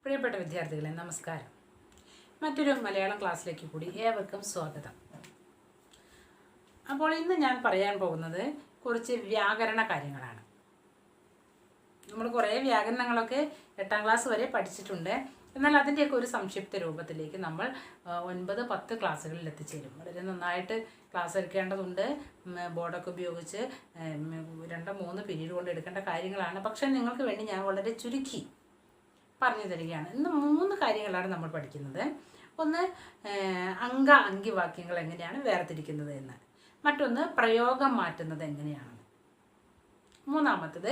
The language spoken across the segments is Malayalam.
പ്രിയപ്പെട്ട വിദ്യാർത്ഥികളെ നമസ്കാരം. മറ്റൊരു മലയാളം ക്ലാസ്സിലേക്ക് കൂടി ഏവർക്കും സ്വാഗതം. അപ്പോൾ ഇന്ന് ഞാൻ പറയാൻ പോകുന്നത് കുറച്ച് വ്യാകരണ കാര്യങ്ങളാണ്. നമ്മൾ കുറേ വ്യാകരണങ്ങളൊക്കെ 8ാം ക്ലാസ് വരെ പഠിച്ചിട്ടുണ്ട്. എന്നാൽ അതിൻ്റെയൊക്കെ ഒരു സംക്ഷിപ്ത രൂപത്തിലേക്ക് നമ്മൾ 9-10 ക്ലാസ്സുകളിൽ എത്തിച്ചേരും. വളരെ നന്നായിട്ട് ക്ലാസ് എടുക്കേണ്ടതുണ്ട്. ബോർഡൊക്കെ ഉപയോഗിച്ച് 2-3 പീരീഡ് കൊണ്ട് എടുക്കേണ്ട കാര്യങ്ങളാണ്. പക്ഷേ നിങ്ങൾക്ക് വേണ്ടി ഞാൻ വളരെ ചുരുക്കി പറഞ്ഞു തരികയാണ്. ഇന്ന് 3 കാര്യങ്ങളാണ് നമ്മൾ പഠിക്കുന്നത്. ഒന്ന് അങ്കിവാക്യങ്ങൾ എങ്ങനെയാണ് വേർതിരിക്കുന്നത് എന്ന്, മറ്റൊന്ന് പ്രയോഗം മാറ്റുന്നത് എങ്ങനെയാണ്, മൂന്നാമത്തത്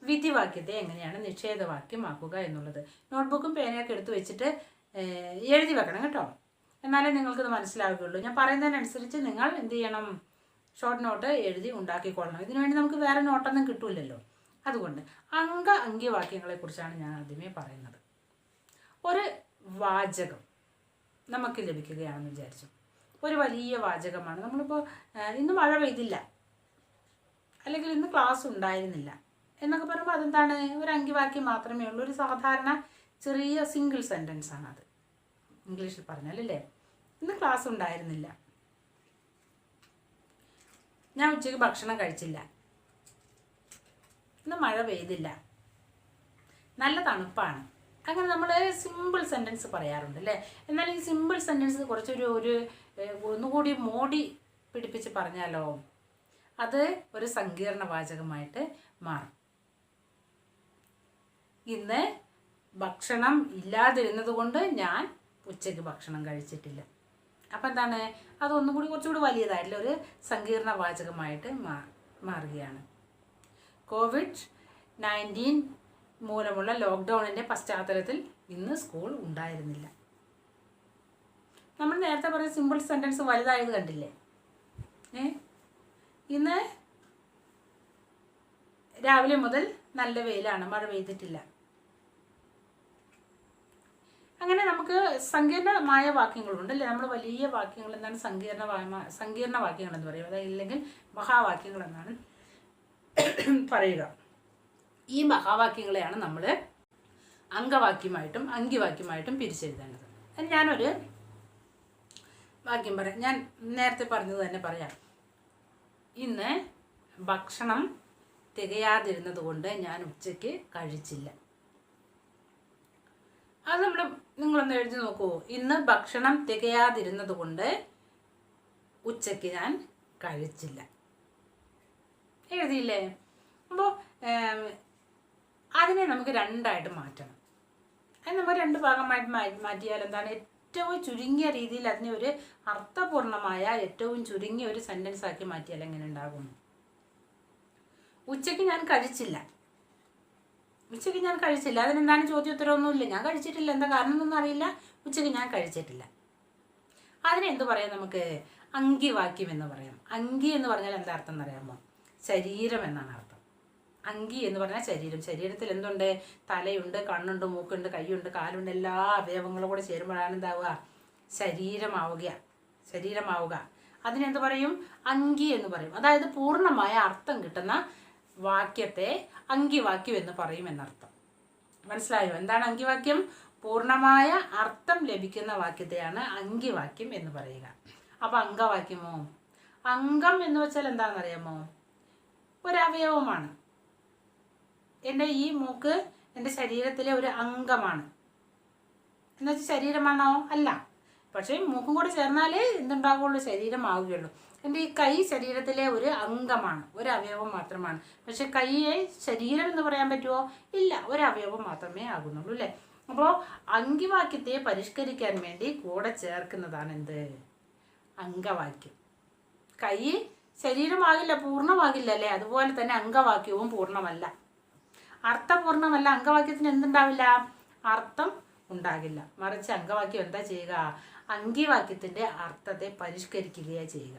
വിധിവാക്യത്തെ എങ്ങനെയാണ് നിഷേധവാക്യമാക്കുക എന്നുള്ളത്. നോട്ട്ബുക്കും പേനയൊക്കെ എടുത്ത് വെച്ചിട്ട് എഴുതി വെക്കണം കേട്ടോ, എന്നാലേ നിങ്ങൾക്കിത് മനസ്സിലാവുകയുള്ളൂ. ഞാൻ പറയുന്നതിനനുസരിച്ച് നിങ്ങൾ എന്ത് ചെയ്യണം, ഷോർട്ട് നോട്ട് എഴുതി ഉണ്ടാക്കിക്കൊള്ളണം. ഇതിനുവേണ്ടി നമുക്ക് വേറെ നോട്ടൊന്നും കിട്ടില്ലല്ലോ. അതുകൊണ്ട് അങ്കിവാക്യങ്ങളെക്കുറിച്ചാണ് ഞാൻ ആദ്യമേ പറയുന്നത്. ഒരു വാചകം നമുക്ക് ലഭിക്കുകയാണെന്ന് വിചാരിച്ചു. ഒരു വലിയ വാചകമാണ്. നമ്മളിപ്പോൾ ഇന്ന് മഴ പെയ്തില്ല, അല്ലെങ്കിൽ ഇന്ന് ക്ലാസ് ഉണ്ടായിരുന്നില്ല എന്നൊക്കെ പറയുമ്പോൾ അതെന്താണ്, ഒരു അങ്കിവാക്യം മാത്രമേ ഉള്ളൂ. ഒരു സാധാരണ ചെറിയ സിംഗിൾ സെൻറ്റൻസ് ആണ് അത്. ഇംഗ്ലീഷിൽ പറഞ്ഞാലല്ലേ, ഇന്ന് ക്ലാസ് ഉണ്ടായിരുന്നില്ല, ഞാൻ ഉച്ചയ്ക്ക് ഭക്ഷണം കഴിച്ചില്ല, ഇന്ന് മഴ പെയ്തില്ല, നല്ല തണുപ്പാണ്. അങ്ങനെ നമ്മൾ സിമ്പിൾ സെൻറ്റൻസ് പറയാറുണ്ട് അല്ലേ. എന്നാൽ ഈ സിമ്പിൾ സെൻറ്റൻസ് കുറച്ചൊരു ഒന്നുകൂടി മോടി പിടിപ്പിച്ച് പറഞ്ഞാലോ അത് ഒരു സങ്കീർണ വാചകമായിട്ട് മാറും. ഇന്ന് ഭക്ഷണം ഇല്ലാതിരുന്നത് കൊണ്ട് ഞാൻ ഉച്ചയ്ക്ക് ഭക്ഷണം കഴിച്ചിട്ടില്ല. അപ്പം എന്താണ്, അതൊന്നുകൂടി കുറച്ചുകൂടി വലിയതായിട്ടുള്ള ഒരു സങ്കീർണ വാചകമായിട്ട് മാറുകയാണ്. COVID-19 മൂലമുള്ള ലോക്ക്ഡൗണിൻ്റെ പശ്ചാത്തലത്തിൽ ഇന്ന് സ്കൂൾ ഉണ്ടായിരുന്നില്ല. നമ്മൾ നേരത്തെ പറഞ്ഞ സിമ്പിൾ സെൻറ്റൻസ് വലുതായത് കണ്ടില്ലേ. ഇന്ന് രാവിലെ മുതൽ നല്ല വെയിലാണ്, മഴ പെയ്തിട്ടില്ല. അങ്ങനെ നമുക്ക് സങ്കീർണമായ വാക്യങ്ങളുണ്ട് അല്ലേ. നമ്മൾ വലിയ വാക്യങ്ങൾ എന്താണ് സങ്കീർണ വാക്യങ്ങൾ എന്ന് പറയുക, അതല്ലെങ്കിൽ മഹാവാക്യങ്ങൾ എന്നാണ് പറയുക. ഈ മഹാവാക്യങ്ങളെയാണ് നമ്മൾ അങ്കിവാക്യമായിട്ടും പിരിച്ചെഴുതേണ്ടത്. ഞാനൊരു വാക്യം പറയാം. ഞാൻ നേരത്തെ പറഞ്ഞത് തന്നെ പറയാം. ഇന്ന് ഭക്ഷണം തികയാതിരുന്നത് കൊണ്ട് ഞാൻ ഉച്ചയ്ക്ക് കഴിച്ചില്ല. അത് നിങ്ങളൊന്ന് എഴുതി നോക്കൂ. ഇന്ന് ഭക്ഷണം തികയാതിരുന്നത് കൊണ്ട് ഉച്ചയ്ക്ക് ഞാൻ കഴിച്ചില്ല. എഴുതിയില്ലേ. അപ്പോൾ അതിനെ നമുക്ക് 2ആയിട്ട് മാറ്റണം. അത് നമുക്ക് 2 ഭാഗമായിട്ട് മാറ്റിയാൽ എന്താണ്, ഏറ്റവും ചുരുങ്ങിയ രീതിയിൽ അതിനെ ഒരു അർത്ഥപൂർണമായ ഏറ്റവും ചുരുങ്ങിയ ഒരു സെൻറ്റൻസ് ആക്കി മാറ്റിയാൽ എങ്ങനെ ഉണ്ടാകും. ഉച്ചയ്ക്ക് ഞാൻ കഴിച്ചില്ല. അതിനെന്താണ് ചോദ്യോത്തരമൊന്നുമില്ല. ഞാൻ കഴിച്ചിട്ടില്ല, എന്താ കാരണം എന്നൊന്നും അറിയില്ല. ഉച്ചയ്ക്ക് ഞാൻ കഴിച്ചിട്ടില്ല. അതിനെന്ത് പറയാം, നമുക്ക് അങ്കിവാക്യം എന്ന് പറയാം. അങ്കി എന്ന് പറഞ്ഞാൽ എന്താ അർത്ഥം എന്നറിയാമോ, ശരീരം എന്നാണ് അർത്ഥം. അങ്കി എന്ന് പറഞ്ഞാൽ ശരീരം. ശരീരത്തിൽ എന്തുണ്ട്, തലയുണ്ട്, കണ്ണുണ്ട്, മൂക്കുണ്ട്, കൈയുണ്ട്, കാലുണ്ട്, എല്ലാ അവയവങ്ങളും കൂടെ ചേരുമ്പോഴാണ് എന്താവുക, ശരീരമാവുക. അതിനെന്ത് പറയും, അങ്കി എന്ന് പറയും. അതായത് പൂർണ്ണമായ അർത്ഥം കിട്ടുന്ന വാക്യത്തെ അങ്കിവാക്യം എന്ന് പറയും എന്നർത്ഥം. മനസ്സിലായോ എന്താണ് അങ്കിവാക്യം? പൂർണ്ണമായ അർത്ഥം ലഭിക്കുന്ന വാക്യത്തെയാണ് അങ്കിവാക്യം എന്ന് പറയുക. അപ്പം അങ്കവാക്യമോ, അംഗം എന്ന് വെച്ചാൽ എന്താണെന്നറിയാമോ, ഒരവയവമാണ്. എൻ്റെ ഈ മൂക്ക് എൻ്റെ ശരീരത്തിലെ ഒരു അംഗമാണ്. എന്നുവെച്ചാൽ ശരീരമാണോ? അല്ല. പക്ഷേ മൂക്കും കൂടെ ചേർന്നാലേ എന്തുണ്ടാവുകയുള്ളൂ, ശരീരമാവുകയുള്ളൂ. എൻ്റെ ഈ കൈ ശരീരത്തിലെ ഒരു അംഗമാണ്, ഒരു അവയവം മാത്രമാണ്. പക്ഷെ കൈയെ ശരീരം എന്ന് പറയാൻ പറ്റുമോ? ഇല്ല, ഒരു അവയവം മാത്രമേ ആകുന്നുള്ളൂ അല്ലേ. അപ്പോൾ അങ്കിവാക്യത്തെ പരിഷ്കരിക്കാൻ വേണ്ടി കൂടെ ചേർക്കുന്നതാണ് എന്ത്, അങ്കവാക്യം. കൈ ശരീരമാകില്ല, പൂർണ്ണമാകില്ല അല്ലേ. അതുപോലെ തന്നെ അങ്കവാക്യവും പൂർണ്ണമല്ല, അർത്ഥപൂർണ്ണമല്ല. അങ്കവാക്യത്തിന് എന്തുണ്ടാവില്ല, അർത്ഥം ഉണ്ടാകില്ല. മറിച്ച് അങ്കവാക്യം എന്താ ചെയ്യുക, അങ്കിവാക്യത്തിൻ്റെ അർത്ഥത്തെ പരിഷ്കരിക്കുകയാണ് ചെയ്യുക.